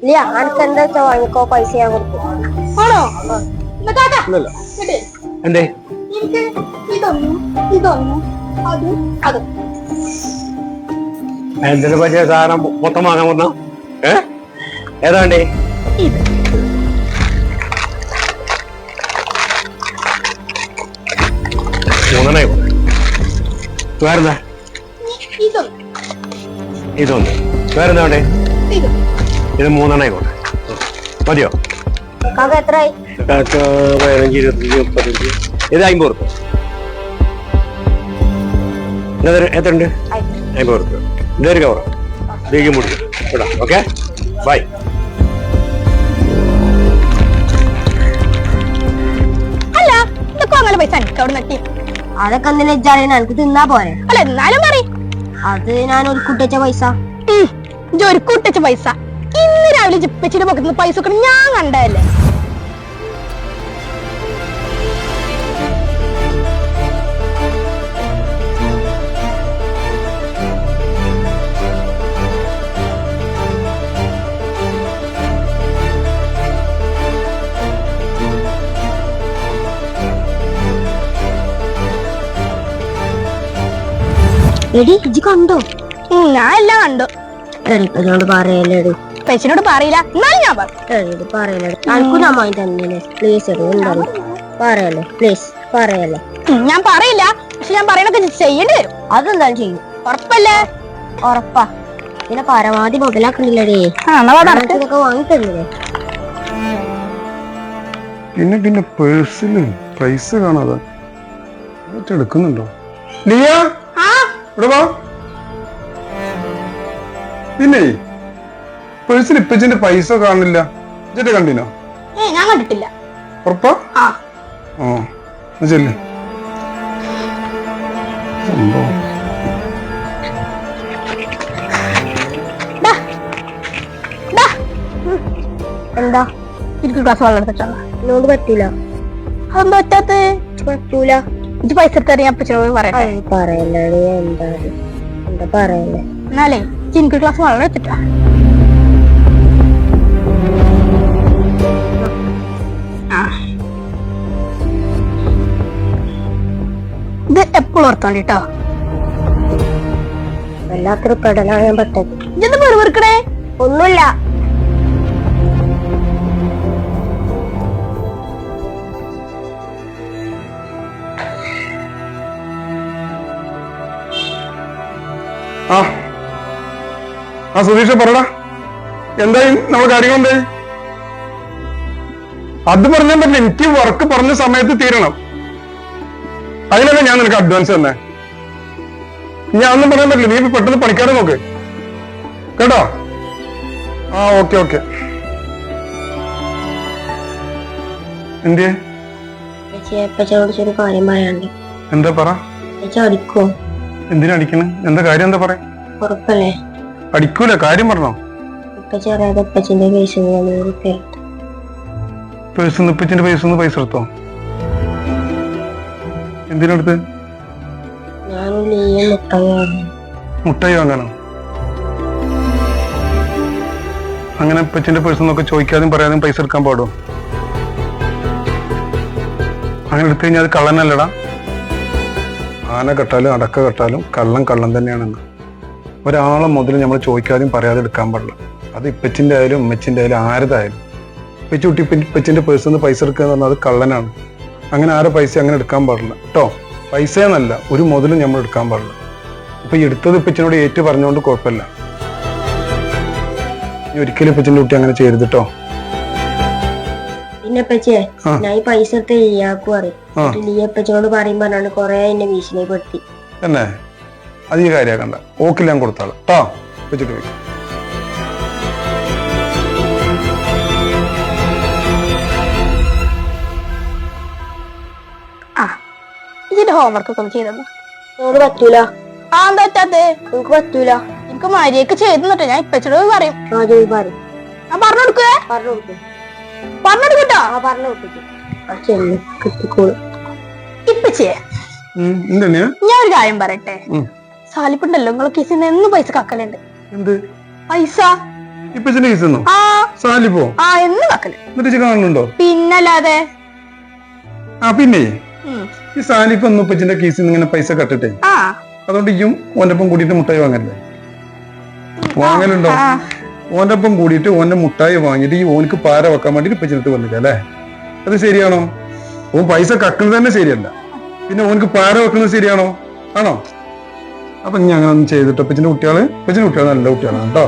ഇല്ല അനക്ക് എന്താ വെച്ചാ വാങ്ങിക്കോ, പൈസ ഞാൻ കൊടുക്കും. ആണോ? എന്തേ എന്തിനു പറ്റിയ സാധനം മൊത്തം വാങ്ങാൻ വന്ന? ഏതാണ്ടേ മൂന്നെണ്ണായി വേറെന്താ? ഇതൊന്ന് വേറെന്താ വേണ്ടേ? ഇത് മൂന്നെണ്ണായിക്കോട്ടെ. മതിയോ? എത്രയായി? 15, 25, 35. ഇത് 50 റുപ്യ. എത്ര ഉണ്ട്? 50 റുപ്യ. ഇതൊരു കവറ ഇതിലേക്ക് മുടിക്കും ഇടാം. Okay bye. അല്ല ഇതൊക്കെ അങ്ങനെ പൈസ എനിക്ക് അവിടെ നട്ടി. അതൊക്കെ എന്തിനാ വെച്ചാൽ എനിക്ക് തിന്നാ പോരെ. അല്ല എന്നാലും പറ. അത് ഞാൻ ഒരു കുട്ടിച്ച പൈസ. ഒരു കുട്ടിച്ച പൈസ ഇന്ന് രാവിലെ ജിപ്പച്ചിന്റെ പക്കത്ത് പൈസ ഒക്കെ ഞാൻ കണ്ടതല്ലേ. എടി ഇജ്ജ് കണ്ടോ? ഞാൻ എല്ലാം കണ്ടു. എന്നോട് പറയല്ലേടി. പെച്ചിനോട് പറയില്ല എന്നാലും ഞാൻ പറയും. പറയല്ലേ അനക്കും ഞാൻ വാങ്ങി തന്നെ. പ്ലീസ് എന്താ പറയല്ലേ, പ്ലീസ് പറയല്ലേ. ഞാൻ പറയില്ല, പക്ഷെ ഞാൻ പറയണൊക്കെ ചെയ്യേണ്ടി വരും. അതെന്തായാലും ചെയ്യും. ഉറപ്പല്ലേ? ഉറപ്പാ. പിന്നെ പരമാവധി മുതലാക്കണില്ലടേ. ഇതൊക്കെ വാങ്ങി തന്നില്ലേ. പിന്നെ പേഴ്സില് പൈസ കാണാതെ എടുക്കുന്നുണ്ടോ? ലിയ പിന്നെ പേഴ്സിൽ ഇപ്പച്ചിന്റെ പൈസ കാണില്ല. ഇജ്ജ് കണ്ടിനോ? ഞാൻ കണ്ടിട്ടില്ല. ഉറപ്പാ? ചെല്ലേ എന്താ എനിക്ക് ഗ്ലാസ് വെള്ളം എടുത്തിട്ടാ. എന്നോട് പറ്റൂല. അതെന്താ പറ്റാത്ത? പറ്റൂല. ഇത് പൈസ എടുത്തറിയാൻ ഞാൻ അപ്പച്ചനോട് പറയട്ടെ. പറയല്ലേ എന്താ എന്താ പറയല്ലേ. എന്നാലേ എനിക്ക് ഗ്ലാസ് വെള്ളം എടുത്തിട്ടാ. ഇത് എപ്പോഴും ഓർത്തോണ്ടിട്ടോ. വല്ലാത്തൊരു പെടലാണ് ഞാൻ പറ്റത്. ഇതെന്താ വെറുതെ ഒന്നുമില്ല. സുധീഷ പറടാ, എന്തായി നമ്മുടെ കാര്യങ്ങൾ? എന്തായി? അത് പറഞ്ഞാൽ പറ്റില്ല. എനിക്ക് വർക്ക് പറഞ്ഞ സമയത്ത് തീരണം. അതിനല്ലേ ഞാൻ നിനക്ക് അഡ്വാൻസ് തന്നെ. ഞാൻ ഒന്നും പറയാൻ പറ്റില്ല. നീ പെട്ടെന്ന് പണിക്കാരെ നോക്ക് കേട്ടോ. ഓക്കെ. എന്തേ? ചെറിയ കാര്യം പറയാണ്ട്. എന്താ പറ. അടിക്കോ? എന്തിനാ അടിക്കണ്? എന്താ കാര്യം? എന്താ പറയാ? ഉറപ്പല്ലേ? അടിക്കൂല. കാര്യം പറഞ്ഞോ? ചെറിയ പച്ചിന്റെ പേഴ്സിന്റെ പൈസ എടുത്തോ? എന്തിനടുത്ത്? മുട്ടായി വാങ്ങാനോ? അങ്ങനെ പച്ചിന്റെ പേഴ്സൊക്കെ ചോദിക്കാതെയും പറയാതെയും പൈസ എടുക്കാൻ പാടുമോ? അങ്ങനെ എടുത്തു കഴിഞ്ഞാൽ അത് കള്ളനല്ലടാ. ആന കെട്ടാലും അടക്ക കെട്ടാലും കള്ളം തന്നെയാണെന്ന്. ഒരാളെ മുതൽ നമ്മൾ ചോദിക്കാതെയും പറയാതെ എടുക്കാൻ പാടില്ല. അത് ഇപ്പച്ചിന്റെ ആയാലും ഉമ്മച്ചിന്റെ ആയാലും ആരതായാലും. ഇപ്പച്ചിന്റെ പേഴ്സിന്ന് പൈസ എടുക്കുക എന്ന് പറഞ്ഞാൽ അത് കള്ളനാണ്. അങ്ങനെ ആരെ പൈസ അങ്ങനെ എടുക്കാൻ പാടില്ല കേട്ടോ. പൈസ എന്നല്ല, ഒരു മുതലും നമ്മൾ എടുക്കാൻ പാടില്ല. ഇപ്പൊ ഈ എടുത്തത് ഇപ്പച്ചിനോട് ഏറ്റു പറഞ്ഞുകൊണ്ട് കുഴപ്പമില്ല. ഇനി ഒരിക്കലും ഇപ്പച്ചിന്റെ കുട്ടി അങ്ങനെ ചെയ്യരുത് കേട്ടോ. പിന്നെ ഞാൻ ഈ പൈസ എടുത്ത് ലിയാക്ക് പറയും. ലിയപ്പച്ചനോട് പറയും പറഞ്ഞാണ് കൊറേ എന്നെ ഭീഷണിപ്പെടുത്തി. തന്നെ അത് ഈ കാര്യാക്കണ്ട. ഓക്കിൽ ഞാൻ കൊടുത്താള് കേട്ടോ. വെച്ചിട്ട് പോയി. ഇതിന്റെ ഹോംവർക്ക് ഒക്കെ ഒന്ന് ചെയ്തു. എന്നോട് പറ്റൂല. എന്താ പറ്റാത്തേ? എനിക്ക് പറ്റൂല. എനിക്ക് മര്യാദക്ക് ചെയ്തിട്ടോ. ഞാൻ ഇപ്പച്ചോട് പറയും. ഞാൻ പറഞ്ഞു കൊടുക്കേ. പറഞ്ഞു കൊടുക്കട്ടോ. ഇപ്പച്ചേ ഞാൻ ഒരു കാര്യം പറയട്ടെ. സാലിപ്പുണ്ടല്ലോ, നിങ്ങളെ കേസിൽ നിന്ന് പൈസ കക്കലുണ്ട്. എന്ത് പൈസ? ഇപ്പച്ചിന്റെ കേസ്? സാലിപ്പോ ആ എന്ന് വെക്കല്. എന്നിട്ട് കാണുന്നുണ്ടോ? പിന്നല്ലാതെ. ആ പിന്നെ ഉം. ഈ സാലിപ്പ് ഒന്നും ഉപ്പച്ചിന്റെ കേസിൽ നിന്ന് ഇങ്ങനെ പൈസ കട്ടിട്ടേ ആ അതുകൊണ്ട് ഇയും ഓന്റെ ഒപ്പം കൂടിയിട്ട് മുട്ടായി വാങ്ങല്ലേ? വാങ്ങലുണ്ടോ? ആ. ഓന്റെ ഒപ്പം കൂടിയിട്ട് ഓന്റെ മുട്ടായി വാങ്ങിയിട്ട് ഈ ഓനക്ക് പാര വെക്കാൻ വേണ്ടി ഉപ്പച്ചിനടുത്ത് വന്നില്ല അല്ലേ? അത് ശരിയാണോ? ഓൻ പൈസ കക്കുന്നത് തന്നെ ശരിയല്ല, പിന്നെ ഓനക്ക് പാര വെക്കുന്നത് ശരിയാണോ? ആണോ? അപ്പൊ ഇനി അങ്ങനെ ഒന്നും ചെയ്തിട്ട് ഉപ്പച്ചിന്റെ കുട്ടികള് നല്ല കുട്ടികളാണ് കേട്ടോ.